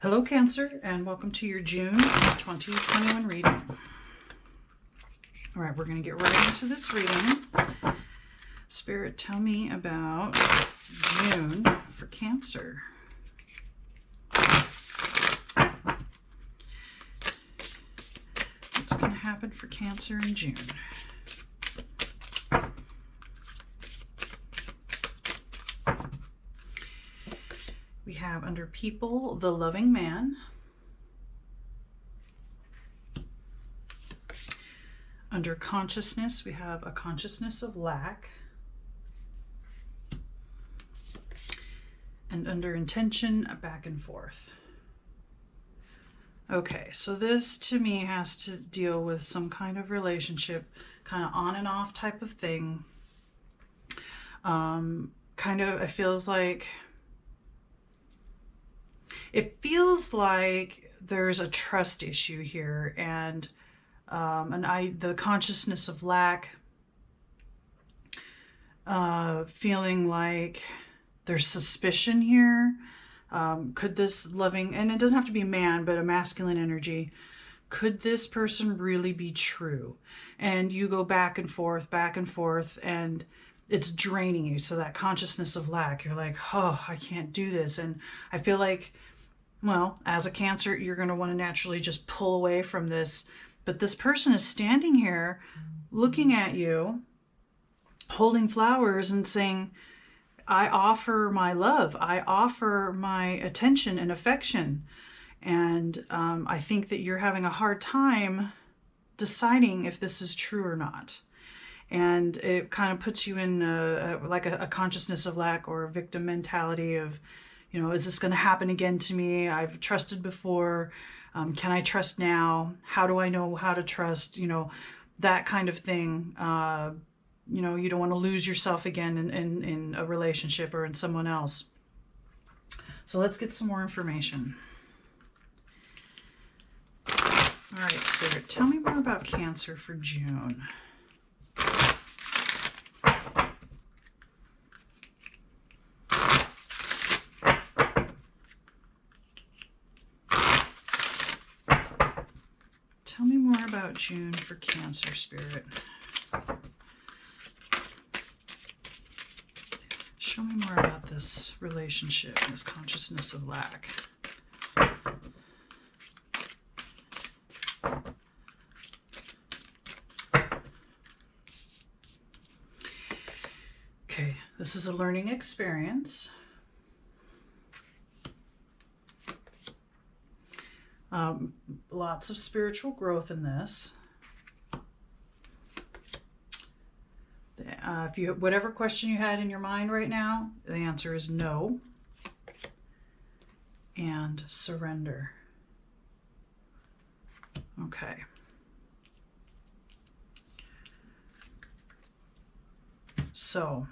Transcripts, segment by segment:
Hello Cancer, and welcome to your June 2021 reading. All right, we're going to get right into this reading. Spirit, tell me about June for Cancer. What's going to happen for Cancer in June? We have under people, the loving man. Under consciousness, we have a consciousness of lack. And under intention, a back and forth. Okay, so this to me has to deal with some kind of relationship, kind of on and off type of thing. It feels like there's a trust issue here, and the consciousness of lack, feeling like there's suspicion here. Could this loving, and it doesn't have to be a man, but a masculine energy, could this person really be true? And you go back and forth, and it's draining you. So that consciousness of lack, you're like, oh, I can't do this. And I feel like, well, as a Cancer, you're going to want to naturally just pull away from this. But this person is standing here looking at you, holding flowers and saying, I offer my love. I offer my attention and affection. And I think that you're having a hard time deciding if this is true or not. And it kind of puts you in a consciousness of lack or a victim mentality of, you know, is this going to happen again to me? I've trusted before. Can I trust now? How do I know how to trust? You know, that kind of thing. You know, you don't want to lose yourself again in a relationship or in someone else. So let's get some more information. All right, Spirit, tell me more about Cancer for June. Tell me more about June for Cancer, Spirit. Show me more about this relationship, this consciousness of lack. Okay, this is a learning experience. Lots of spiritual growth in this. If you, whatever question you had in your mind right now, the answer is no. And surrender. Okay. So,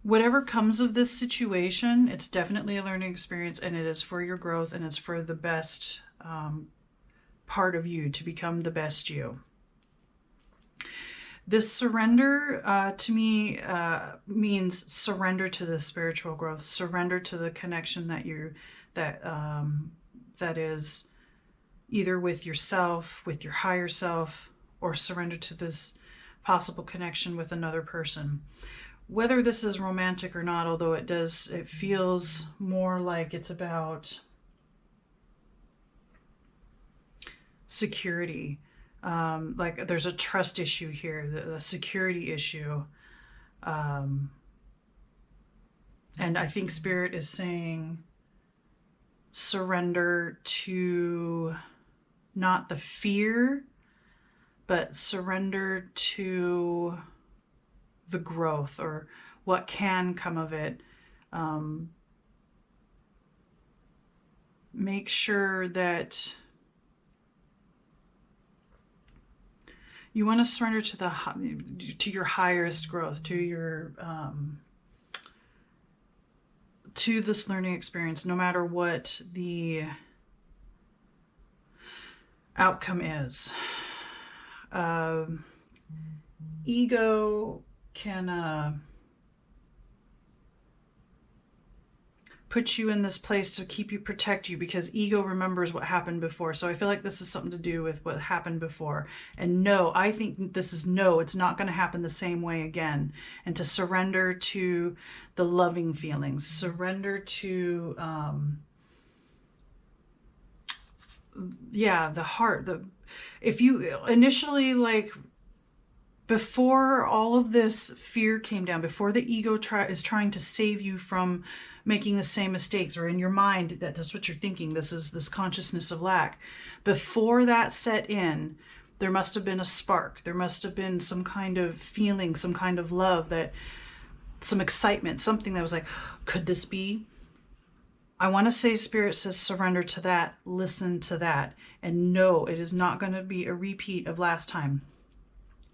whatever comes of this situation, it's definitely a learning experience, and it is for your growth, and it's for the best part of you to become the best you. This surrender to me means surrender to the spiritual growth, surrender to the connection that is either with yourself, with your higher self, or surrender to this possible connection with another person. Whether this is romantic or not, although it feels more like it's about security. Like there's a trust issue here, the security issue. And I think Spirit is saying surrender to not the fear, but surrender to the growth or what can come of it. Make sure that you want to surrender to your highest growth, to your to this learning experience, no matter what the outcome is. Ego can put you in this place to keep you, protect you, because ego remembers what happened before. So I feel like this is something to do with what happened before. And no, I think this is no, it's not going to happen the same way again. And to surrender to the loving feelings, surrender to, yeah, the heart. If you initially, like, before all of this fear came down, before the ego is trying to save you from making the same mistakes, or in your mind, that's what you're thinking, this is this consciousness of lack. Before that set in, there must have been a spark. There must have been some kind of feeling, some kind of love, that some excitement, something that was like, could this be? I want to say Spirit says surrender to that, listen to that, and no, it is not going to be a repeat of last time.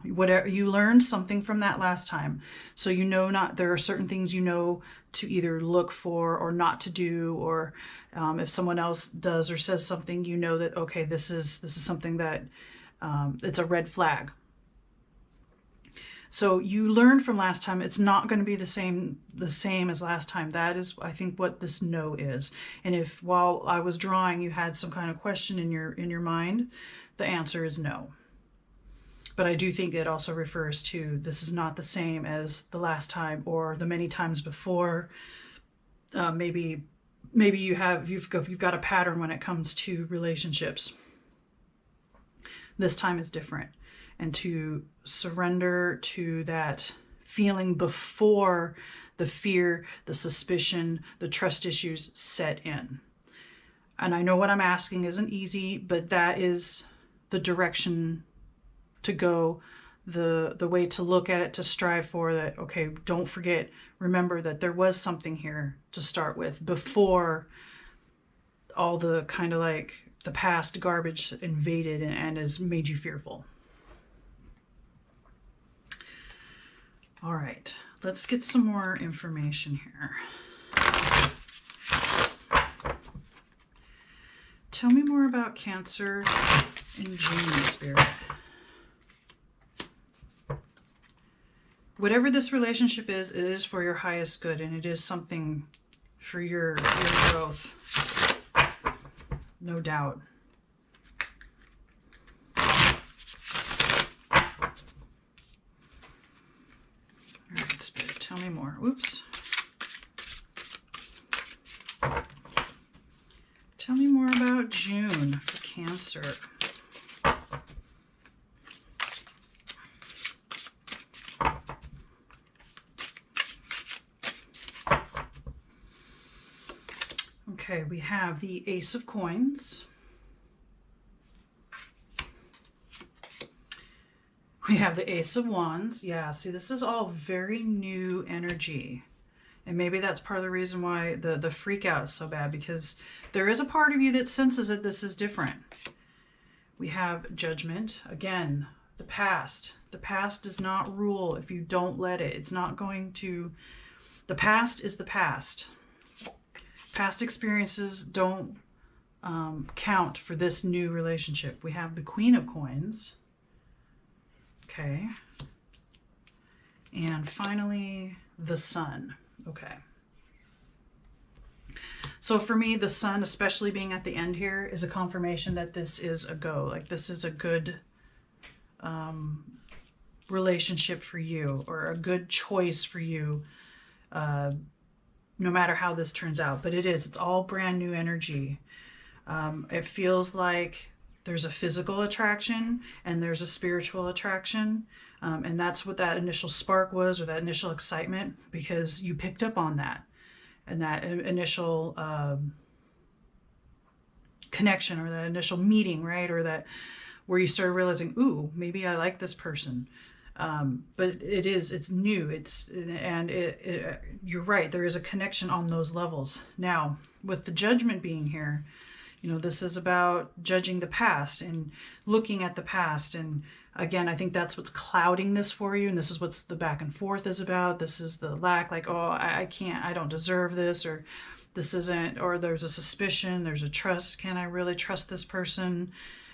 Whatever you learned something from that last time, so you know, not, there are certain things you know to either look for or not to do, or if someone else does or says something, you know that, okay, this is something that it's a red flag. So you learned from last time. It's not going to be the same as last time. That is, I think, what this no is. And if while I was drawing you had some kind of question in your mind, the answer is no. But I do think it also refers to, this is not the same as the last time or the many times before. Maybe you've got a pattern when it comes to relationships. This time is different. And to surrender to that feeling before the fear, the suspicion, the trust issues set in. And I know what I'm asking isn't easy, but that is the direction to go, the way to look at it, to strive for that. Okay, don't forget, remember that there was something here to start with before all the kind of like the past garbage invaded and has made you fearful. All right, let's get some more information here. Tell me more about Cancer in June, Spirit. Whatever this relationship is, it is for your highest good, and it is something for your growth. No doubt. All right, Spirit, tell me more. Oops. Tell me more about June for Cancer. Okay, we have the Ace of Coins. We have the Ace of Wands. Yeah, see, this is all very new energy. And maybe that's part of the reason why the freak out is so bad, because there is a part of you that senses that this is different. We have Judgment. Again, the past. The past does not rule if you don't let it. It's not going to... The past is the past. Past experiences don't count for this new relationship. We have the Queen of Coins. Okay. And finally, the Sun. Okay. So for me, the Sun, especially being at the end here, is a confirmation that this is a go. Like, this is a good relationship for you, or a good choice for you, no matter how this turns out. But it's all brand new energy. It feels like there's a physical attraction and there's a spiritual attraction. And that's what that initial spark was, or that initial excitement, because you picked up on that. And that initial connection, or that initial meeting, right? Or that where you started realizing, ooh, maybe I like this person. But it's new. You're right. There is a connection on those levels. Now, with the Judgment being here, this is about judging the past and looking at the past. And again, I think that's what's clouding this for you. And this is what's the back and forth is about. This is the lack, like, oh, I can't, I don't deserve this, or this isn't, or there's a suspicion, there's a trust. Can I really trust this person?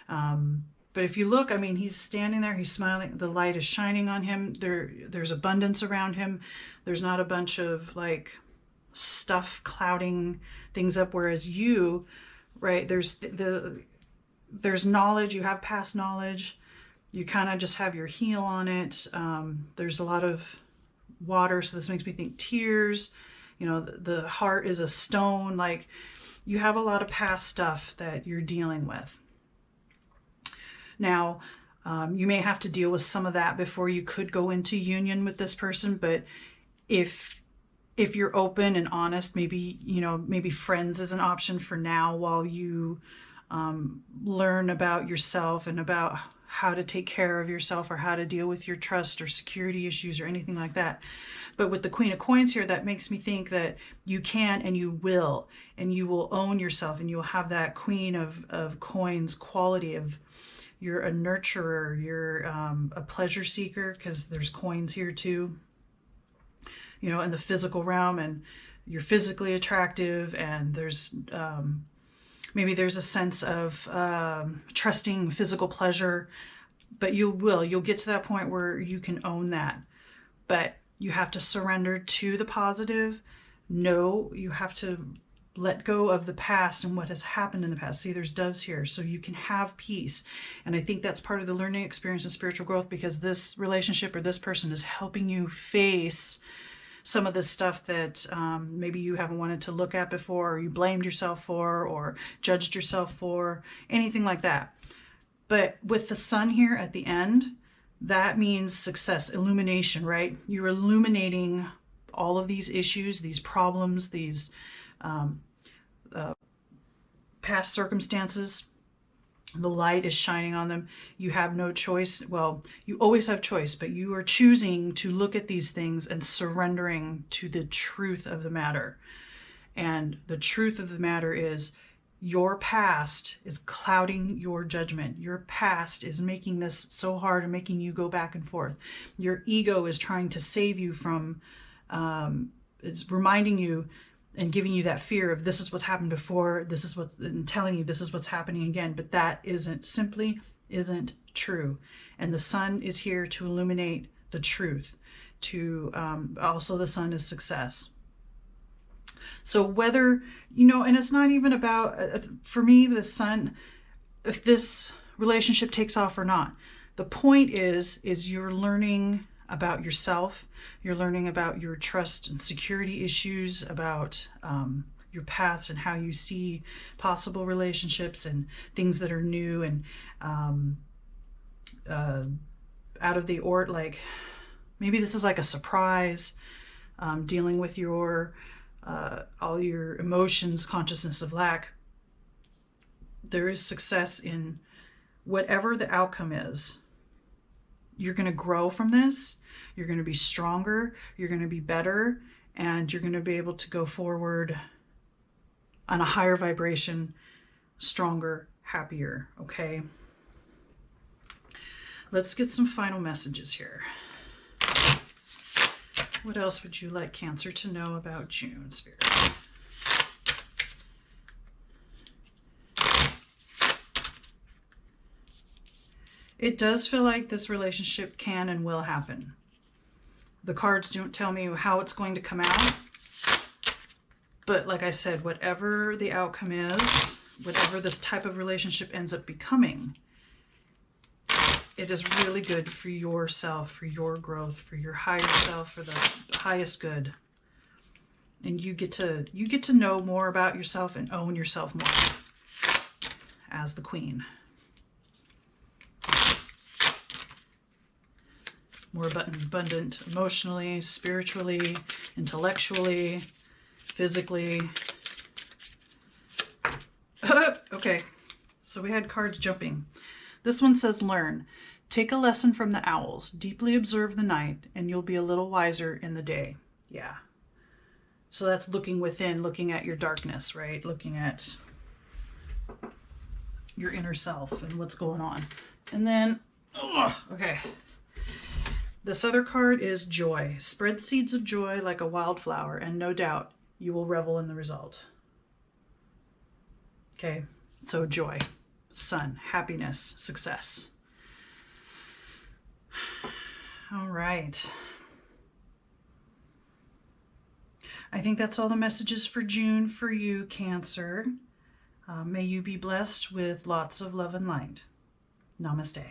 But if you look, I mean, he's standing there, he's smiling, the light is shining on him. There's abundance around him. There's not a bunch of like stuff clouding things up, whereas you, right, there's knowledge, you have past knowledge, you kind of just have your heel on it. There's a lot of water, so this makes me think tears. You know, the heart is a stone. Like, you have a lot of past stuff that you're dealing with. Now, you may have to deal with some of that before you could go into union with this person, but if you're open and honest, maybe, you know, maybe friends is an option for now while you learn about yourself and about how to take care of yourself, or how to deal with your trust or security issues or anything like that. But with the Queen of Coins here, that makes me think that you can and you will own yourself, and you'll have that Queen of Coins quality of, you're a nurturer, you're a pleasure seeker, because there's coins here too, you know, in the physical realm, and you're physically attractive, and there's maybe there's a sense of trusting physical pleasure, but you'll get to that point where you can own that. But you have to surrender to the positive. No, you have to let go of the past and what has happened in the past. See, there's doves here, so you can have peace. And I think that's part of the learning experience and spiritual growth, because this relationship or this person is helping you face some of the stuff that maybe you haven't wanted to look at before, or you blamed yourself for, or judged yourself for, anything like that. But with the sun here at the end, that means success, illumination, right? You're illuminating all of these issues, these problems, these past circumstances. The light is shining on them. You have no choice. Well, you always have choice, but you are choosing to look at these things and surrendering to the truth of the matter. And the truth of the matter is, your past is clouding your judgment. Your past is making this so hard and making you go back and forth. Your ego is trying to save you from, it's reminding you and giving you that fear of, this is what's happened before, this is what's, and telling you this is what's happening again. But that simply isn't true. And the sun is here to illuminate the truth. Also the sun is success. So whether, you know, and it's not even about, for me, the sun, if this relationship takes off or not, the point is you're learning about yourself. You're learning about your trust and security issues, about your past and how you see possible relationships and things that are new and out of the ordinary. Like, maybe this is like a surprise, dealing with your all your emotions, consciousness of lack. There is success in whatever the outcome is. You're going to grow from this. You're going to be stronger. You're going to be better. And you're going to be able to go forward on a higher vibration, stronger, happier. Okay. Let's get some final messages here. What else would you like Cancer to know about June, Spirit? It does feel like this relationship can and will happen. The cards don't tell me how it's going to come out. But like I said, whatever the outcome is, whatever this type of relationship ends up becoming, it is really good for yourself, for your growth, for your higher self, for the highest good. And you get to know more about yourself and own yourself more as the Queen. More abundant emotionally, spiritually, intellectually, physically. Okay, so we had cards jumping. This one says learn. Take a lesson from the owls. Deeply observe the night, and you'll be a little wiser in the day. Yeah. So that's looking within, looking at your darkness, right? Looking at your inner self and what's going on. And then, okay. This other card is joy. Spread seeds of joy like a wildflower, and no doubt you will revel in the result. Okay, so joy, sun, happiness, success. All right. I think that's all the messages for June for you, Cancer. May you be blessed with lots of love and light. Namaste.